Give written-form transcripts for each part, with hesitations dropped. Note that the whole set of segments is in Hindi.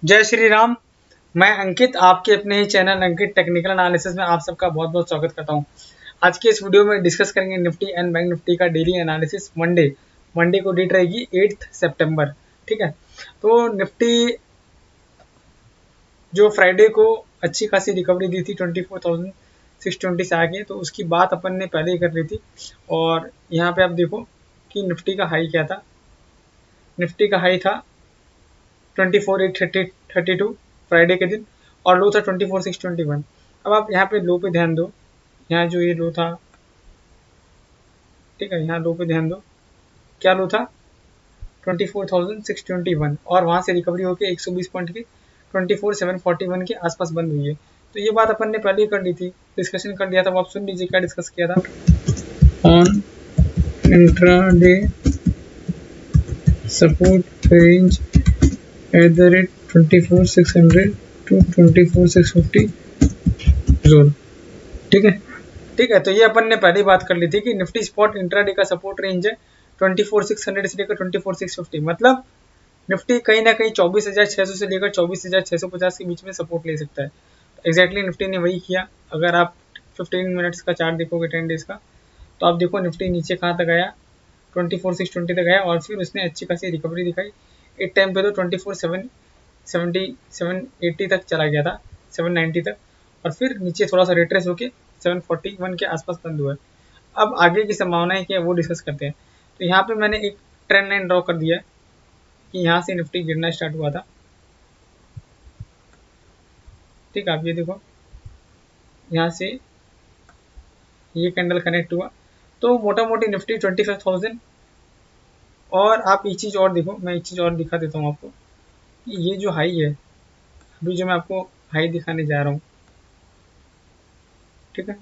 जय श्री राम। मैं अंकित आपके अपने ही चैनल अंकित टेक्निकल एनालिसिस में आप सबका बहुत बहुत स्वागत करता हूं। आज के इस वीडियो में डिस्कस करेंगे निफ्टी एंड बैंक निफ्टी का डेली एनालिसिस। मंडे को डेट रहेगी 8 सितंबर। ठीक है, तो निफ्टी जो फ्राइडे को अच्छी खासी रिकवरी दी थी 24,620 से आगे, तो उसकी बात अपन ने पहले ही कर ली थी। और यहाँ पे आप देखो कि निफ्टी का हाई क्या था। निफ्टी का हाई था 24,832 फ्राइडे के दिन और लो था 24,621। अब आप यहाँ पे लो पे ध्यान दो, यहाँ जो ये लो था, ठीक है, यहाँ लो पे ध्यान दो, क्या लो था 24,621 और वहाँ से रिकवरी होकर 120 पॉइंट की 24,741 के आसपास बंद हुई है। तो ये बात अपन ने पहले ही कर ली थी, डिस्कशन कर लिया था। वो आप सुन लीजिए क्या डिस्कस किया था। On intraday support range at the rate 24,600 to 24,650 zone. ठीक है, तो ये अपन ने पहले बात कर ली थी कि निफ्टी स्पॉट इंट्राडे का सपोर्ट रेंज है 24,600 से लेकर 24,650। मतलब निफ्टी कहीं ना कहीं 24,600 से लेकर 24,650 के बीच में सपोर्ट ले सकता है। एग्जैक्टली निफ्टी ने वही किया। अगर आप 15 मिनट्स का चार्ट देखोगे 10 डेज का, तो आप देखो निफ्टी नीचे कहाँ तक आया, 24,620 तक आया और फिर उसने अच्छी खासी रिकवरी दिखाई। एक टाइम पे तो 24,780 तक चला गया था, 790 तक, और फिर नीचे थोड़ा सा रिट्रेस होके 741 के आसपास बंद हुआ है। अब आगे की संभावनाएं क्या है वो डिस्कस करते हैं। तो यहाँ पे मैंने एक ट्रेंड लाइन ड्रॉ कर दिया है कि यहाँ से निफ्टी गिरना स्टार्ट हुआ था। ठीक है, आप ये देखो, यहाँ से ये कैंडल कनेक्ट हुआ तो मोटा मोटी निफ्टी 25,000। और आप एक चीज़ और देखो, मैं एक चीज़ और दिखा देता हूँ आपको। ये जो हाई है, अभी जो मैं आपको हाई दिखाने जा रहा हूँ, ठीक है,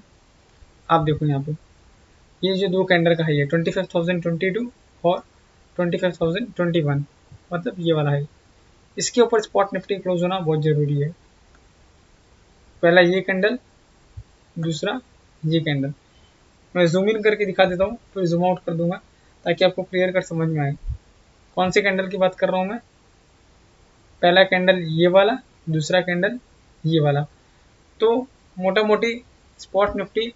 आप देखो यहाँ पे ये जो दो कैंडल का हाई है 25,022 और 25,021, मतलब ये वाला हाई, इसके ऊपर स्पॉट निफ्टी क्लोज होना बहुत ज़रूरी है। पहला ये कैंडल, दूसरा ये कैंडल। मैं जूम इन करके दिखा देता हूँ, फिर जूम आउट कर दूंगा ताकि आपको क्लियर कर समझ में आए कौन से कैंडल की बात कर रहा हूँ मैं। पहला कैंडल ये वाला, दूसरा कैंडल ये वाला। तो मोटा मोटी स्पॉट निफ्टी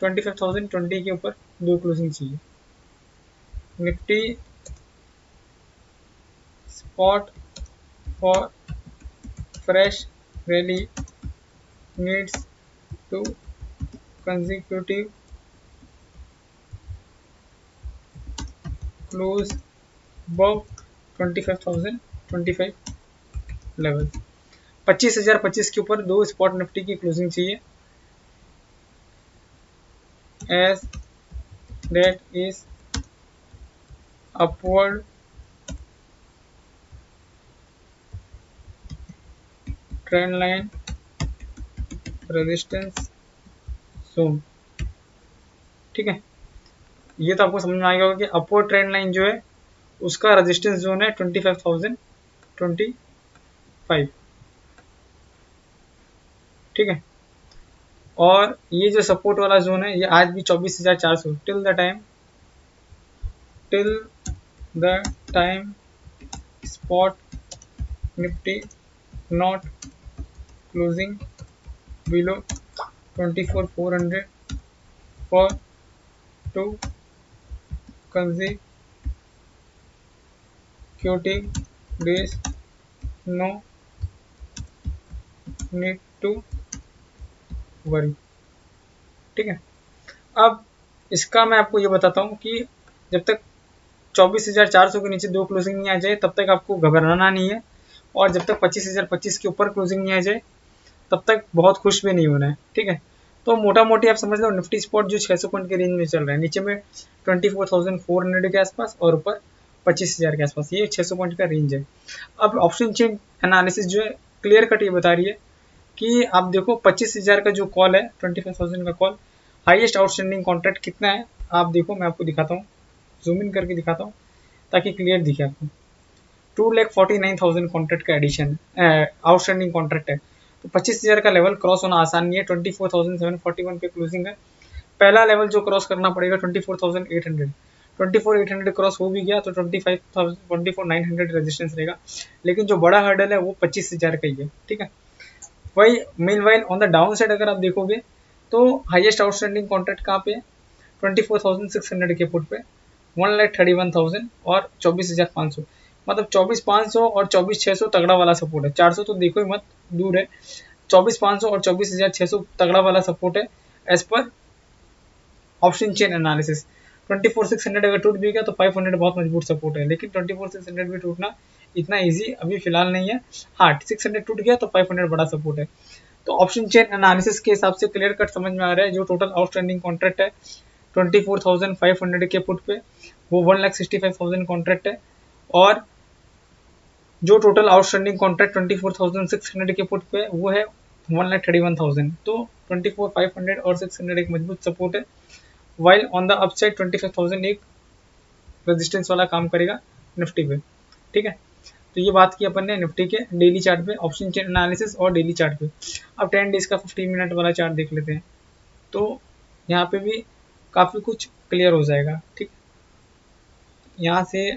25,020 के ऊपर दो क्लोजिंग चाहिए। Nifty spot for fresh rally needs to consecutive close above 25,025 level. 25,025 के ऊपर दो स्पॉट निफ्टी की क्लोजिंग चाहिए। As that is upward trend line resistance zone। ठीक है, ये तो आपको समझ में आ गया होगा कि अपवर्ड ट्रेंड लाइन जो है उसका रेजिस्टेंस जोन है 25,025। ठीक है, और ये जो सपोर्ट वाला जोन है ये आज भी 24,400 till the time spot Nifty not closing below 24,400 for 2 consecutive days, no need to worry। ठीक है, अब इसका मैं आपको ये बताता हूँ कि जब तक 24,400 के नीचे दो क्लोजिंग नहीं आ जाए तब तक आपको घबराना नहीं है, और जब तक 25,025 के ऊपर क्लोजिंग नहीं आ जाए तब तक बहुत खुश भी नहीं होना है। ठीक है, तो मोटा मोटी आप समझ लो निफ्टी स्पॉट जो 600 पॉइंट के रेंज में चल रहा है, नीचे में 24,400 के आसपास और ऊपर 25,000 के आसपास, ये 600 पॉइंट का रेंज है। अब ऑप्शन चेन एनालिसिस जो है क्लियर कट ये बता रही है कि आप देखो 25,000 का जो कॉल है, 25,000 का कॉल, हाईएस्ट आउटस्टैंडिंग कॉन्ट्रैक्ट कितना है आप देखो, मैं आपको दिखाता हूँ, जूम इन करके दिखाता हूँ ताकि क्लियर दिखे आपको। 2,49,000 कॉन्ट्रैक्ट का एडिशन आउटस्टैंडिंग कॉन्ट्रैक्ट है। तो 25,000 का लेवल क्रॉस होना आसान नहीं है। 24,741 पे क्लोजिंग है। पहला लेवल जो क्रॉस करना पड़ेगा 24,800, 24,800 क्रॉस हो भी गया तो 24,900 रेजिस्टेंस रहेगा, लेकिन जो बड़ा हर्डल है वो 25,000 का ही है, ठीक है। वही mean while on the down side अगर आप देखोगे तो हाईएस्ट आउटस्टैंडिंग कॉन्ट्रैक्ट कहाँ पे है, 24,600 के फुट पे 1,31,000 और 24,500, मतलब 24,500 और 24,600 तगड़ा वाला सपोर्ट है। 400 तो देखो ही मत, दूर है। 24,500 और 24,600 तगड़ा वाला सपोर्ट है as per option chain analysis. 24,600 अगर टूट भी गया तो 500 बहुत मजबूत सपोर्ट है, लेकिन 24,600 भी टूटना इतना इजी अभी फिलहाल नहीं है। हाँ, 600 टूट गया तो 500 बड़ा सपोर्ट है। तो ऑप्शन चेन एनालिसिस के हिसाब से क्लियर कट समझ में आ रहा है, जो टोटल आउटस्टैंडिंग कॉन्ट्रैक्ट है 24,500 के फुट पे वो 1,65,000 कॉन्ट्रैक्ट है, और जो टोटल आउटस्टैंडिंग कॉन्ट्रैक्ट 24,600 के फुट पे वो है 1,31,000। तो 24,500 और 600 एक मजबूत सपोर्ट है, वाइल ऑन द अपसाइड 25,000 एक रेजिस्टेंस वाला काम करेगा निफ्टी पे, ठीक है। तो ये बात की अपन ने निफ्टी के डेली चार्ट पे, ऑप्शन चेन एनालिसिस और डेली चार्ट पे। अब 10 डेज का 15 मिनट वाला चार्ट देख लेते हैं, तो यहाँ पे भी काफ़ी कुछ क्लियर हो जाएगा, ठीक। यहाँ से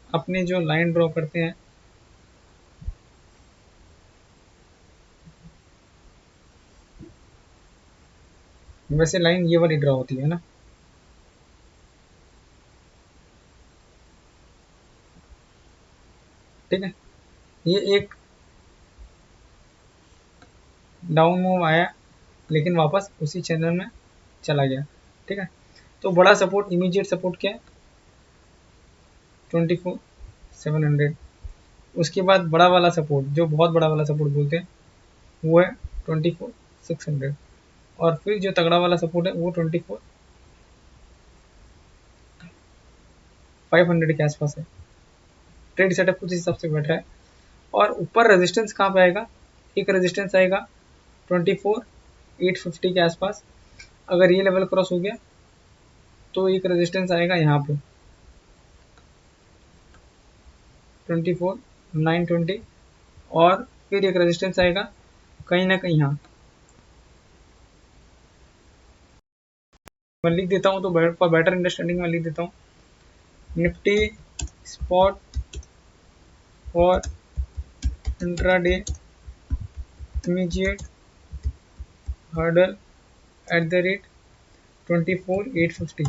अपने जो लाइन ड्रॉ करते हैं, वैसे लाइन ये वाली ड्रॉ होती है ना, ठीक है। ये एक डाउन मूव आया लेकिन वापस उसी चैनल में चला गया, ठीक है। तो बड़ा सपोर्ट, इमीडिएट सपोर्ट क्या है 24,700। उसके बाद बड़ा वाला सपोर्ट, जो बहुत बड़ा वाला सपोर्ट बोलते हैं, वो है 24,600, और फिर जो तगड़ा वाला सपोर्ट है वो 24,500 के आसपास है। ट्रेड सेटअप कुछ हिसाब से बैठ रहा है, और ऊपर रेजिस्टेंस कहाँ पे आएगा, एक रेजिस्टेंस आएगा 24,850 के आसपास। अगर ये लेवल क्रॉस हो गया तो एक रेजिस्टेंस आएगा यहाँ पे 24,920, और फिर एक रेजिस्टेंस आएगा कहीं ना कहीं यहाँ। मैं लिख देता हूँ तो फॉर बेटर अंडरस्टैंडिंग मैं लिख देता हूँ, Nifty spot for intraday immediate hurdle at the rate 24,850,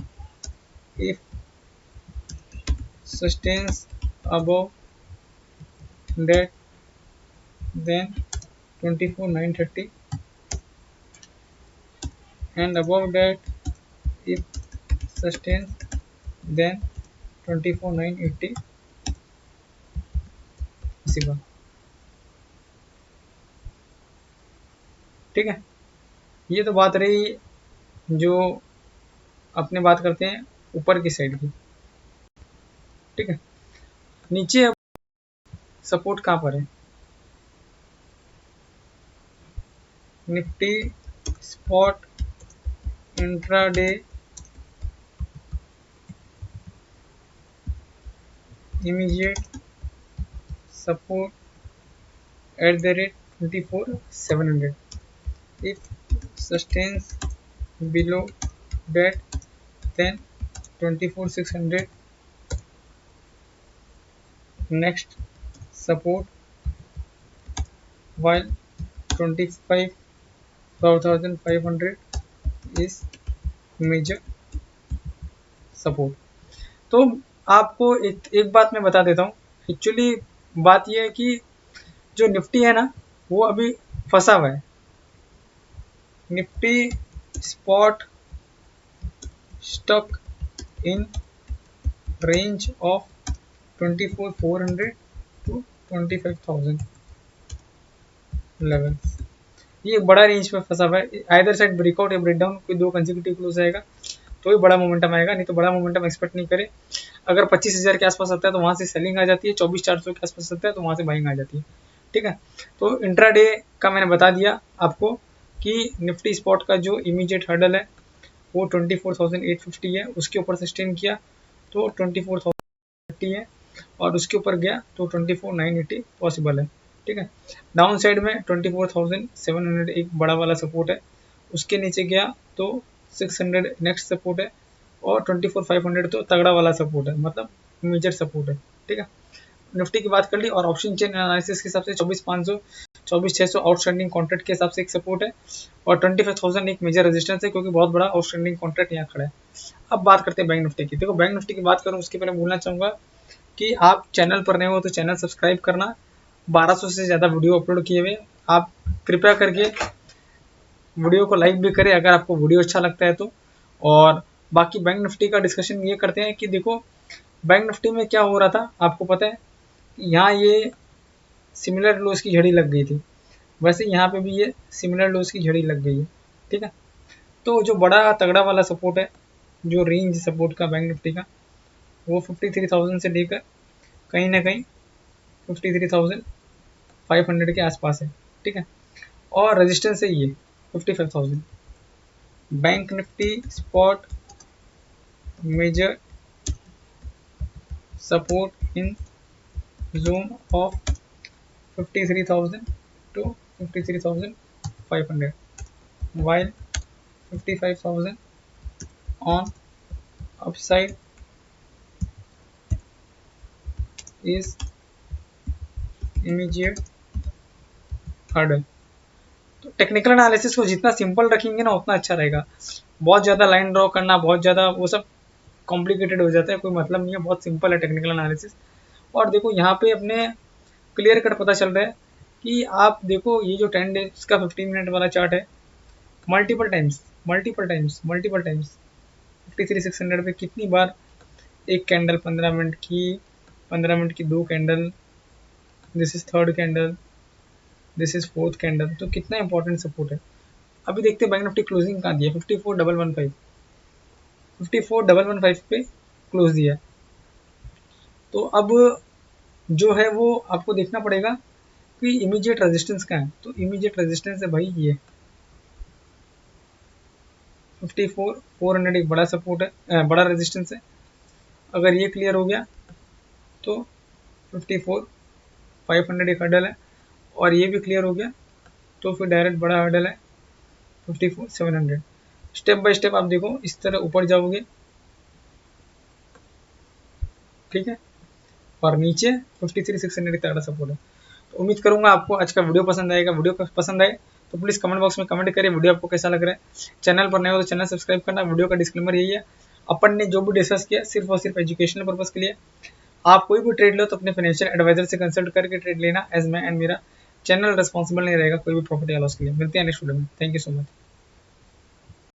if sustains above that then 24,930, and above that if sustains then 24,980। इसी बात, ठीक है। ये तो बात रही जो अपने बात करते हैं ऊपर की साइड की, ठीक है। नीचे अब सपोर्ट कहाँ पर है, Nifty spot intraday immediate support at the rate 24,700, if sustains below that then 24,600 next support, while 25,500 is major support। तो आपको एक बात मैं बता देता हूँ, एक्चुअली बात यह है कि जो निफ्टी है ना वो अभी फंसा हुआ है। Nifty spot stuck in range of 24,400 to 25,000 levels. ये एक बड़ा रेंज में फंसा हुआ है, आइदर साइड ब्रेकआउट या ब्रेकडाउन, कोई दो कंसेक्यूटिव क्लोज आएगा तो ही बड़ा मोमेंटम आएगा, नहीं तो बड़ा मोमेंटम एक्सपेक्ट नहीं करे। अगर 25,000 के आसपास आता है तो वहाँ से सेलिंग आ जाती है, 24,400 के आसपास आता है तो वहाँ से बाइंग आ जाती है, ठीक है। तो इंट्राडे का मैंने बता दिया आपको कि निफ्टी स्पॉट का जो इमीडिएट हर्डल है वो 24,850 है, उसके ऊपर सस्टेन किया तो 24,030 है, और उसके ऊपर गया तो 24,980 पॉसिबल है, ठीक है। डाउन साइड में 24,700 एक बड़ा वाला सपोर्ट है, उसके नीचे गया तो 600 नेक्स्ट सपोर्ट है, और 24,500 तो तगड़ा वाला सपोर्ट है, मतलब इमीडिएट सपोर्ट है। ठीक है, निफ्टी की बात कर ली। और ऑप्शन चेन एनालिसिस के हिसाब से 24,500 24,600 आउटस्टैंडिंग कॉन्ट्रैक्ट के हिसाब से एक सपोर्ट है, और 25,000 एक मेजर रेजिस्टेंस है, क्योंकि बहुत बड़ा आउटस्टैंडिंग कॉन्ट्रैक्ट यहाँ खड़ा है। अब बात करते हैं बैंक निफ्टी की। देखो बैंक निफ्टी की बात करूँ उसके पहले बोलना चाहूँगा कि आप चैनल पर नए हो तो चैनल सब्सक्राइब करना। 1200 से ज़्यादा वीडियो अपलोड किए हुए, आप कृपया करके वीडियो को लाइक भी करें अगर आपको वीडियो अच्छा लगता है तो। और बाकी बैंक निफ्टी का डिस्कशन ये करते हैं कि देखो बैंक निफ्टी में क्या हो रहा था, आपको पता है यहाँ ये सिमिलर लोज की झड़ी लग गई थी, वैसे यहाँ पे भी ये सिमिलर लोज की झड़ी लग गई है। ठीक है, तो जो बड़ा तगड़ा वाला सपोर्ट है, जो रेंज सपोर्ट का बैंक निफ्टी का, वो 53,000 से लेकर कहीं ना कहीं 53,500 के आसपास है। ठीक है, और रेजिस्टेंस है ये 55,000। Bank Nifty spot major support in zone of 53,000 to 53,500, while 55,000 on upside is immediate hurdle। तो टेक्निकल एनालिसिस को जितना सिंपल रखेंगे ना उतना अच्छा रहेगा। बहुत ज़्यादा लाइन ड्रॉ करना, बहुत ज़्यादा वो सब कॉम्प्लिकेटेड हो जाता है, कोई मतलब नहीं है। बहुत सिंपल है टेक्निकल एनालिसिस। और देखो यहाँ पे अपने क्लियर कट पता चल रहा है कि आप देखो ये जो 10 डेज का 15 मिनट वाला चार्ट है, मल्टीपल टाइम्स 53,600 पे कितनी बार एक कैंडल 15 मिनट की दो candle, this is third candle, this is fourth candle, तो कितना इंपॉर्टेंट सपोर्ट है। अभी देखते हैं बैंक निफ्टी क्लोजिंग कहाँ दिया, 54,115 पे क्लोज दिया। तो अब जो है वो आपको देखना पड़ेगा कि इमीडिएट रेजिस्टेंस क्या है। तो इमीडिएट रेजिस्टेंस है भाई ये 54,400 एक बड़ा सपोर्ट है, बड़ा रेजिस्टेंस है। अगर ये क्लियर हो गया तो 54,500 एक हर्डल है, और ये भी क्लियर हो गया तो फिर डायरेक्ट बड़ा हर्डल है 54,700। स्टेप बाय स्टेप आप देखो इस तरह ऊपर जाओगे। ठीक है, और नीचे 53,600 एक तगड़ा सपोर्ट है। तो उम्मीद करूंगा आपको आज का वीडियो पसंद आएगा। वीडियो पसंद आए तो प्लीज़ कमेंट बॉक्स में कमेंट करें वीडियो आपको कैसा लग रहा है। चैनल पर नए हो तो चैनल सब्सक्राइब करना। वीडियो का डिस्क्लेमर यही है, अपन ने जो भी डिस्कस किया सिर्फ और सिर्फ एजुकेशनल पर्पज़ के लिए। आप कोई भी ट्रेड लो तो अपने फाइनेंशियल एडवाइजर से कंसल्ट करके ट्रेड लेना, एज मैं एंड मेरा चैनल रिस्पॉन्सिबल नहीं रहेगा कोई भी प्रॉफिट या लॉस के लिए। मिलते हैं नेक्स्ट वीडियो में। Thank you so much.